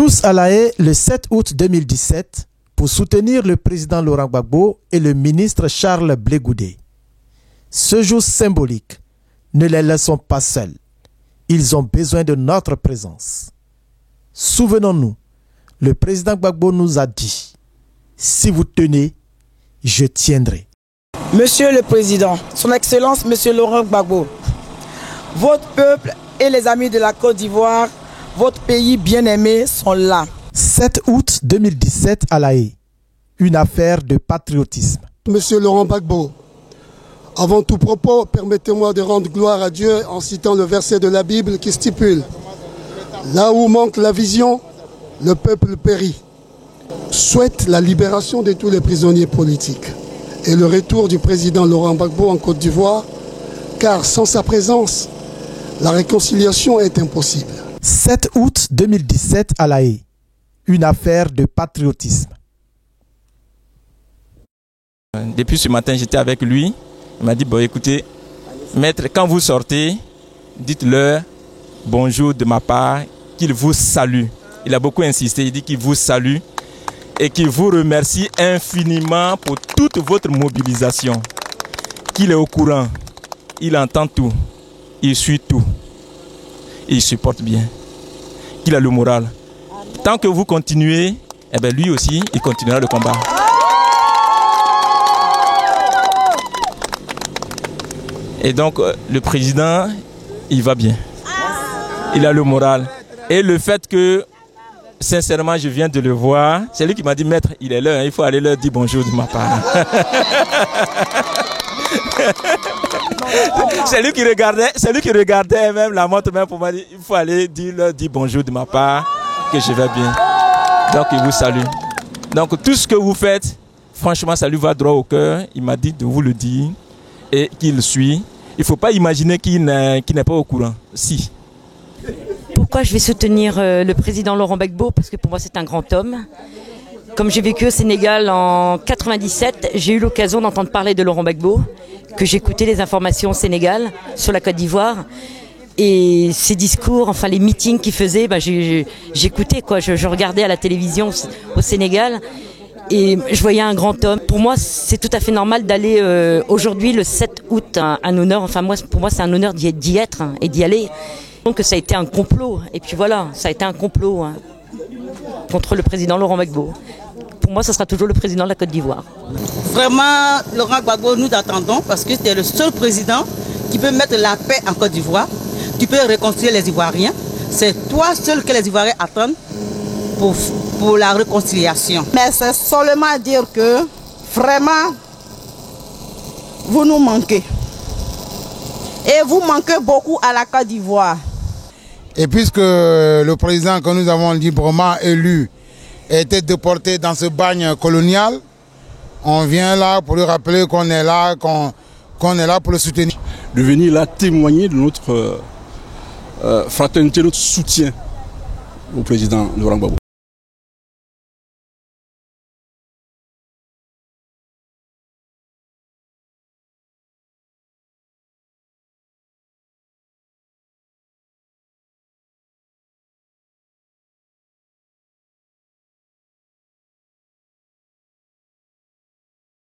Tous à La Haye le 7 août 2017 pour soutenir le président Laurent Gbagbo et le ministre Charles Blé Goudé. Ce jour symbolique, ne les laissons pas seuls. Ils ont besoin de notre présence. Souvenons-nous, le président Gbagbo nous a dit « Si vous tenez, je tiendrai ». Monsieur le Président, Son Excellence Monsieur Laurent Gbagbo, votre peuple et les amis de la Côte d'Ivoire, votre pays bien-aimé sont là. 7 août 2017 à La Haye, une affaire de patriotisme. Monsieur Laurent Gbagbo, avant tout propos, permettez-moi de rendre gloire à Dieu en citant le verset de la Bible qui stipule « Là où manque la vision, le peuple périt ». Souhaite la libération de tous les prisonniers politiques et le retour du président Laurent Gbagbo en Côte d'Ivoire, car sans sa présence, la réconciliation est impossible. 7 août 2017 à La Haye, une affaire de patriotisme. Depuis ce matin, j'étais avec lui. Il m'a dit, bon écoutez, maître, quand vous sortez, dites-leur bonjour de ma part, qu'il vous salue. Il a beaucoup insisté, il dit qu'il vous salue et qu'il vous remercie infiniment pour toute votre mobilisation. Qu'il est au courant, il entend tout, il suit tout, il supporte bien, qu'il a le moral. Tant que vous continuez, eh bien lui aussi, il continuera le combat. Et donc, le président, il va bien. Il a le moral. Et le fait que, sincèrement, je viens de le voir, c'est lui qui m'a dit, maître, il est là, il faut aller leur dire bonjour de ma part. C'est lui qui regardait même la montre même pour moi dire, il faut aller leur dire bonjour de ma part, que je vais bien. Donc, il vous salue. Donc, tout ce que vous faites, franchement, ça lui va droit au cœur. Il m'a dit de vous le dire et qu'il suit. Il ne faut pas imaginer qu'il n'est pas au courant. Si. Pourquoi je vais soutenir le président Laurent Gbagbo? Parce que pour moi, c'est un grand homme. Comme j'ai vécu au Sénégal en 97, j'ai eu l'occasion d'entendre parler de Laurent Gbagbo, que j'écoutais les informations au Sénégal, sur la Côte d'Ivoire. Et ses discours, enfin les meetings qu'il faisait, j'écoutais, quoi. Je regardais à la télévision au Sénégal et je voyais un grand homme. Pour moi, c'est tout à fait normal d'aller aujourd'hui, le 7 août, un honneur. Enfin, pour moi, c'est un honneur d'y être et d'y aller. Donc ça a été un complot. Et puis voilà, ça a été un complot contre le président Laurent Gbagbo. Pour moi, ce sera toujours le président de la Côte d'Ivoire. Vraiment, Laurent Gbagbo, nous attendons parce que c'est le seul président qui peut mettre la paix en Côte d'Ivoire. Tu peux réconcilier les Ivoiriens. C'est toi seul que les Ivoiriens attendent pour la réconciliation. Mais c'est seulement dire que vraiment, vous nous manquez. Et vous manquez beaucoup à la Côte d'Ivoire. Et puisque le président que nous avons librement élu était déporté dans ce bagne colonial, on vient là pour lui rappeler qu'on est là, qu'on est là pour le soutenir. De venir là témoigner de notre fraternité, notre soutien au président Laurent Gbagbo.